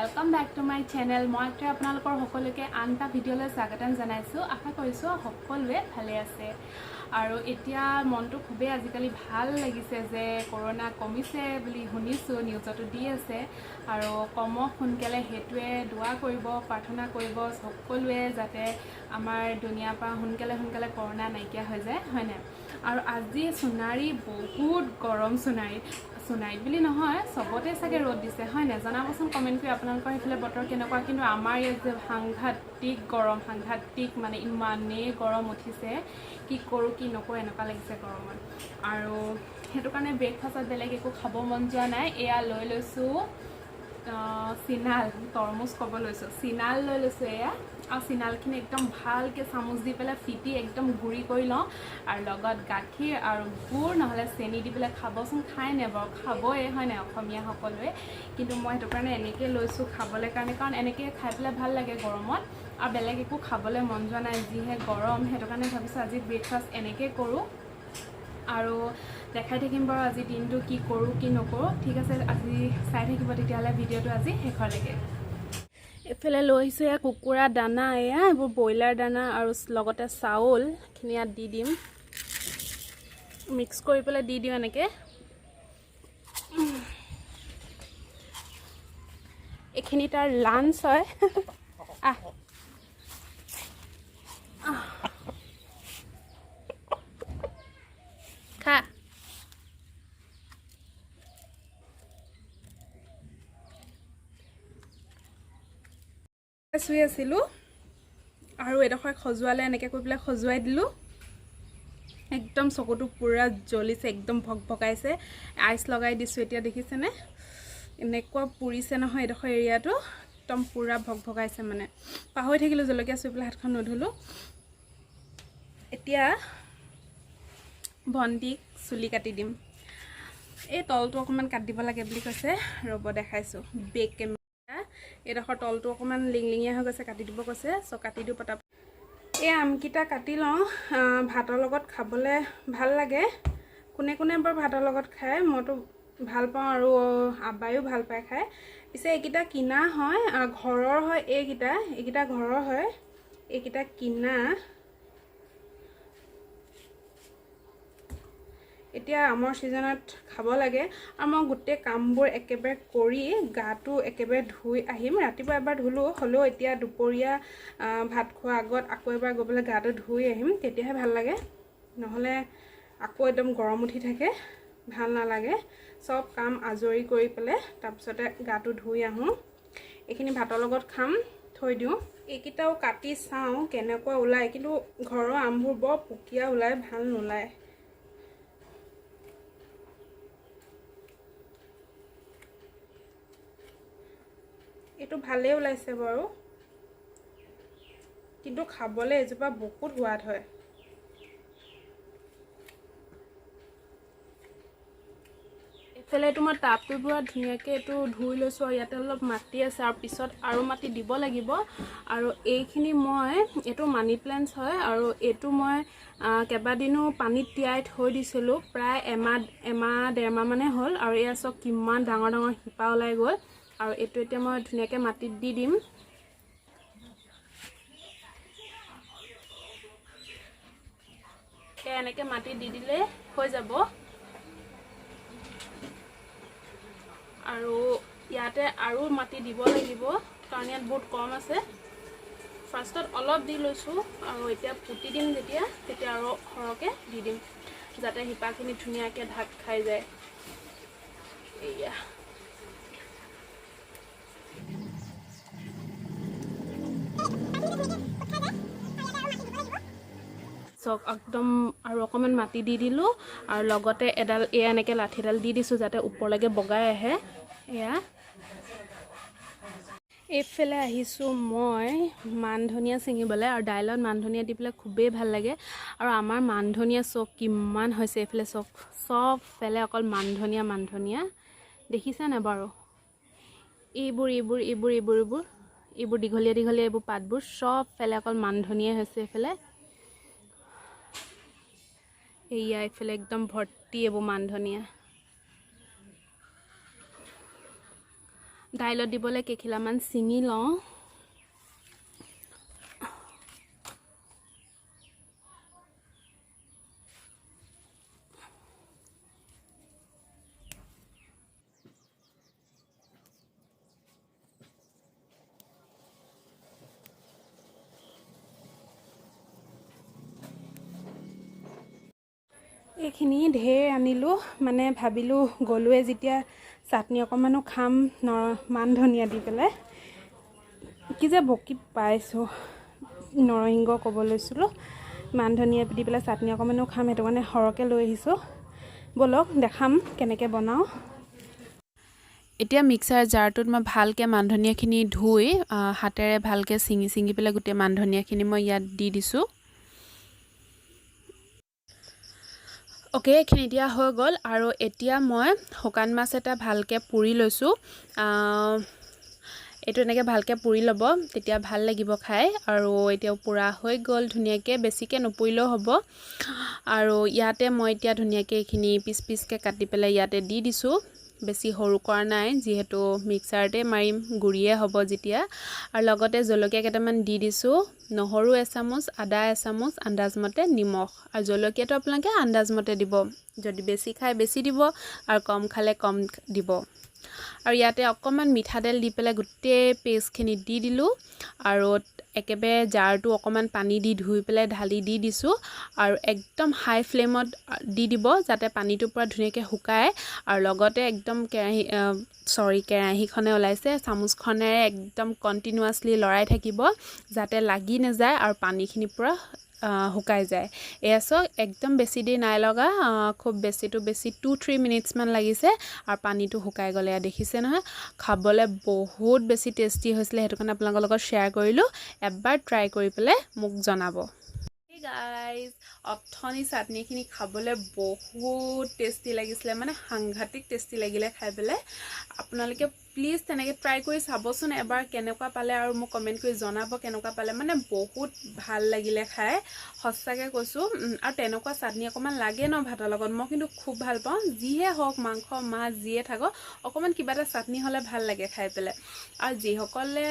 Welcome back to my channel. मैं आपनालोकर सकलोके आन एटा भिडिओले स्वागतम जनाइছো। आशा करिছো सकलोवे भाले आछे आरो एतिया मनটো खुबे आजिकाली ভাল লাগিছে जे कोरोना कमिছে বুলি শুনিছো নিউজটো দি আছে আৰু কমক সোনকালে হেতুৱে দোয়া কৰিব প্ৰাৰ্থনা কৰিব সকলোৱে যাতে আমাৰ দুনিয়াৰ পৰা সোনকালে कोरोना নাইকিয়া হৈ যায় হয় না। আৰু আজি সোণাৰী বহুত গৰম সোণাৰীত বুলি নহয় সবতে চাগে ৰ'দ দিছে হয় না। জনাবচোন কমেন্ট কৰি আপোনালোকৰ হেফালে বতৰ কেনেকুৱা, কিন্তু আমাৰ ইয়াত যে সাংঘাতিক গৰম সাংঘাতিক মানে ইমানেই গৰম উঠিছে কি কৰো কি নকৰো এনেকুৱা লাগিছে গৰমত। আৰু হেতু কাৰণে ব্ৰেকফাষ্টত বেলেগ একো খাব মন যোৱা নাই। এয়া লৈ লৈছো সিনাল তৰমুজ কব লৈছো সিনাল লৈ লৈছো এয়া আৰু সিনালখিনি একদম ভালকে চামুচ দি পেলাই ফিটি একদম গুড়ি কৰি লওঁ আৰু লগত গাখীৰ আৰু গুড় নহলে চেনি দি পেলাই খাবচোন। খাই নে বাৰু খাবই হয় নাই অসমীয়া সকলোৱে, কিন্তু মই হেতু কাৰণে এনেকৈ লৈছো খাবলৈ কাৰণে, কাৰণ এনেকৈ খাই পেলাই ভাল লাগে গৰমত আৰু বেলেগ একো খাবলৈ মন যোৱা নাই যিহে গৰম। হেতু কাৰণে ভাবিছো আজি ব্ৰেকফাষ্ট এনেকৈ কৰো আৰু দেখাই থাকিম বাৰু আজি দিনটো কি কৰো কি নকৰো। ঠিক আছে, আজি চাই থাকিব তেতিয়াহ'লে ভিডিঅ'টো আজি শেষলৈকে। এফালে লৈ আহিছো এয়া কুকুৰা দানা, এয়া এইবোৰ ব্ৰইলাৰ দানা আৰু লগতে চাউলখিনি ইয়াত দি দিম, মিক্স কৰি পেলাই দি দিওঁ এনেকৈ। এইখিনি তাৰ লাঞ্চ হয়। খা শুই আছিলোঁ আৰু এডোখৰ খজুৱালে এনেকৈ কৰি পেলাই খজুৱাই দিলোঁ। একদম চকুটো পুৰা জ্বলিছে, একদম ভকভকাইছে। আইচ লগাই দিছোঁ এতিয়া, দেখিছেনে এনেকুৱা পুৰিছে নহয় এডোখৰ এৰিয়াটো, একদম পুৰা ভকভকাইছে। মানে পাহৰি থাকিলোঁ জলকীয়া চুই পেলাই হাতখন নুধুলোঁ। এতিয়া ভণ্টিক চুলি কাটি দিম। এই তলটো অকণমান কাটি দিব লাগে বুলি কৈছে, ৰ'ব দেখাইছোঁ। বেক কেমেৰা এডোখৰ তলটো অকণমান লিংলিঙীয়া হৈ গৈছে, কাটি দিব কৈছে। চ' কাটি দিওঁ পটা। এই আমকেইটা কাটি লওঁ, ভাতৰ লগত খাবলৈ ভাল লাগে। কোনে কোনে বাৰু ভাতৰ লগত খায়, মইতো ভাল পাওঁ আৰু আব্বায়ো ভাল পায় খাই। পিছে এইকেইটা কিনা হয়, ঘৰৰ হয়। এইকেইটা ঘৰৰ হয়, এইকেইটা কিনা। এতিয়া আমৰ ছিজনত খাব লাগে আৰু মই গোটেই কামবোৰ একেবাৰে কৰি গাটো একেবাৰে ধুই আহিম। ৰাতিপুৱা এবাৰ ধুলোঁ, হ'লেও এতিয়া দুপৰীয়া ভাত খোৱাৰ আগত আকৌ এবাৰ গৈ পেলাই গাটো ধুই আহিম, তেতিয়াহে ভাল লাগে। নহ'লে আকৌ একদম গৰম উঠি থাকে, ভাল নালাগে। চব কাম আজৰি কৰি পেলাই তাৰপিছতে গাটো ধুই আহোঁ। এইখিনি ভাতৰ লগত খাম, থৈ দিওঁ। এইকেইটাও কাটি চাওঁ কেনেকুৱা ওলায়, কিন্তু ঘৰৰ আমবোৰ বৰ পুকীয়া ওলায়, ভাল নোলায়। এইটো ভালেই ওলাইছে বাৰু, কিন্তু খাবলৈ এজোপা বহুত সোৱাদ হয়। এইফালে এইটো মই টাবটো পুৰা ধুনীয়াকৈ এইটো ধুই লৈছোঁ আৰু ইয়াতে অলপ মাটি আছে আৰু পিছত আৰু মাটি দিব লাগিব। আৰু এইখিনি এইটো মানি প্লেণ্টছ হয় আৰু এইটো মই কেইবাদিনো পানীত তিয়াই থৈ দিছিলোঁ, প্ৰায় এমাহ ডেৰমাহ মানে হ'ল। আৰু এয়া চাওক কিমান ডাঙৰ ডাঙৰ শিপা ওলাই গ'ল। আৰু এইটো এতিয়া মই ধুনীয়াকৈ মাটিত দি দিম। এনেকৈ মাটিত দি দিলে হৈ যাব। আৰু ইয়াতে আৰু মাটি দিব লাগিব, কাৰণ ইয়াত বহুত কম আছে। ফাৰ্ষ্টত অলপ দি লৈছোঁ আৰু এতিয়া পুতি দিম তেতিয়া আৰু সৰহকৈ দি দিম, যাতে শিপাখিনি ধুনীয়াকৈ ঢাক খাই যায়। এয়া চক একদম আৰু অকণমান মাটি দি দিলোঁ আৰু লগতে এডাল এয়া এনেকৈ লাঠিডাল দি দিছোঁ যাতে ওপৰলৈকে বগাই আহে। এয়া এইফালে আহিছোঁ মই মান ধনিয়া ছিঙিবলৈ, আৰু দাইলত মান ধনিয়া দি পেলাই খুবেই ভাল লাগে। আৰু আমাৰ মান ধনিয়া চক কিমান হৈছে, এইফালে চবফালে অকল মান ধনিয়া দেখিছেনে বাৰু? এইবোৰ দীঘলীয়া এইবোৰ পাতবোৰ চবফালে অকল মান ধনিয়াই হৈছে। এইফালে একদম ভৰ্তি এইবোৰ মান ধনিয়া। দাইলত দিবলৈ কেইখিলামান ছিঙি লওঁ। এইখিনি ঢেৰ আনিলোঁ, মানে ভাবিলোঁ গ'লোৱে যেতিয়া চাটনি অকণমানো খাম মান ধনিয়া দি পেলাই। কি যে বকি পাইছোঁ, নৰসিংহ ক'ব লৈছিলোঁ, মান ধনিয়া দি পেলাই চাটনি অকণমানো খাম, সেইটো কাৰণে সৰহকৈ লৈ আহিছোঁ। ব'লক দেখাম কেনেকৈ বনাওঁ। এতিয়া মিক্সাৰ জাৰটোত মই ভালকৈ মান ধনিয়াখিনি ধুই হাতেৰে ভালকৈ ছিঙি পেলাই গোটেই মান ধনিয়াখিনি মই ইয়াত দি দিছোঁ। অ'কে, এইখিনি দিয়া হৈ গ'ল। আৰু এতিয়া মই শুকান মাছ এটা ভালকৈ পুৰি লৈছোঁ। এইটো এনেকৈ ভালকৈ পুৰি ল'ব, তেতিয়া ভাল লাগিব খাই। আৰু এতিয়াও পুৰা হৈ গ'ল ধুনীয়াকৈ, বেছিকৈ নুপুৰিলেও হ'ব। আৰু ইয়াতে মই এতিয়া ধুনীয়াকৈ এইখিনি পিচ পিচকৈ কাটি পেলাই ইয়াতে দি দিছোঁ। বেছি সৰু কৰা নাই, যিহেতু মিক্সাৰতে মাৰিম, গুড়িয়ে হ'ব যেতিয়া। আৰু লগতে জলকীয়া কেইটামান দি দিছোঁ, নহৰু এচামুচ, আদা এচামুচ, আন্দাজমতে নিমখ। আৰু জলকীয়াটো আপোনালোকে আন্দাজমতে দিব, যদি বেছি খায় বেছি দিব আৰু কম খালে কম দিব। আৰু ইয়াতে অকণমান মিঠাতেল দি পেলাই গোটেই পেষ্টখিনি দি দিলোঁ। আৰু একেবাৰে জাৰটো অকণমান পানী দি ধুই পেলাই ঢালি দি দিছোঁ। আৰু একদম হাই ফ্লেমত দি দিব, যাতে পানীটো পূৰা ধুনীয়াকৈ শুকায়। আৰু লগতে একদম কেৰাহীখনে ওলাইছে, চামুচখনেৰে একদম কণ্টিনিউৱাছলি লৰাই থাকিব, যাতে লাগি নাযায় আৰু পানীখিনি পূৰা শুকাই যায়। এয়া চাওক, একদম বেছি দেৰি নাই লগা, খুব বেছিটো বেছি 2-3 মিনিটছমান লাগিছে আৰু পানীটো শুকাই গ'লে। এয়া দেখিছে নহয়, খাবলৈ বহুত বেছি টেষ্টি হৈছিলে, সেইটো কাৰণে আপোনালোকৰ লগত শ্বেয়াৰ কৰিলোঁ। এবাৰ ট্ৰাই কৰি পেলাই মোক জনাব। হেই গাইজ, অথনি চাটনিখিনি খাবলৈ বহুত টেষ্টি লাগিছিলে, মানে সাংঘাতিক টেষ্টি লাগিলে খাই পেলাই। আপোনালোকে প্লিজ তেনেকৈ ট্ৰাই কৰি চাবচোন এবাৰ, কেনেকুৱা পালে আৰু মোক কমেণ্ট কৰি জনাব কেনেকুৱা পালে। মানে বহুত ভাল লাগিলে খাই, সঁচাকৈ কৈছোঁ। আৰু তেনেকুৱা চাটনি অকণমান লাগে ন ভাতৰ লগত, মই কিন্তু খুব ভাল পাওঁ। যিহে হওক, মাংস মাছ যিয়ে থাকক, অকণমান কিবা এটা চাটনি হ'লে ভাল লাগে খাই পেলাই। আৰু যিসকলে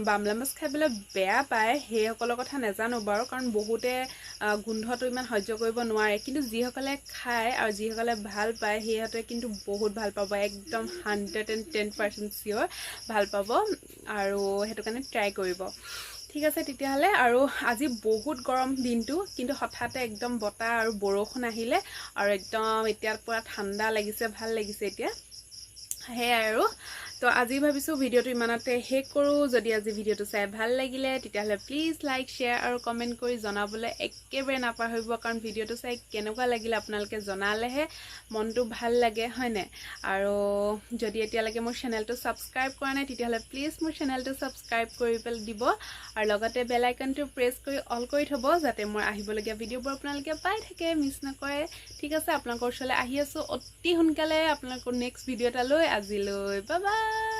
বামলা মাছ খাই পেলাই বেয়া পায়, সেইসকলৰ কথা নাজানো বাৰু, কাৰণ বহুতে গোন্ধটো ইমান সহ্য কৰিব নোৱাৰে। কিন্তু যিসকলে খায় আৰু যিসকলে ভাল পায়, সিহঁতে কিন্তু বহুত ভাল পাব, একদম 110% চিয়'ৰ ভাল পাব। আৰু সেইটো কাৰণে ট্ৰাই কৰিব। ঠিক আছে তেতিয়াহ'লে। আৰু আজি বহুত গৰম দিনটো, কিন্তু হঠাতে একদম বতাহ আৰু বৰষুণ আহিলে, আৰু একদম এতিয়া পূৰা ঠাণ্ডা লাগিছে, ভাল লাগিছে এতিয়া। সেয়াই আৰু। তো আজি ভাবিছোঁ ভিডিঅ'টো ইমানতে শেষ কৰোঁ। যদি আজি ভিডিঅ'টো চাই ভাল লাগিলে, তেতিয়াহ'লে প্লিজ লাইক, শ্বেয়াৰ আৰু কমেণ্ট কৰি জনাবলৈ একেবাৰে নাপাহৰিব, কাৰণ ভিডিঅ'টো চাই কেনেকুৱা লাগিলে আপোনালোকে জনালেহে মনটো ভাল লাগে, হয়নে? আৰু যদি এতিয়ালৈকে মোৰ চেনেলটো ছাবস্ক্ৰাইব কৰা নাই, তেতিয়াহ'লে প্লিজ মোৰ চেনেলটো ছাবস্ক্ৰাইব কৰি পেলাই দিব। আৰু লগতে বেল আইকনটো প্ৰেছ কৰি অল কৰি থ'ব, যাতে মোৰ আহিবলগীয়া ভিডিঅ'বোৰ আপোনালোকে পাই থাকে, মিছ নকৰে। ঠিক আছে, আপোনালোকৰ ওচৰলৈ আহি আছোঁ অতি সোনকালে আপোনালোকৰ নেক্সট ভিডিঅ' এটা লৈ। আজিলৈ বাই বাই।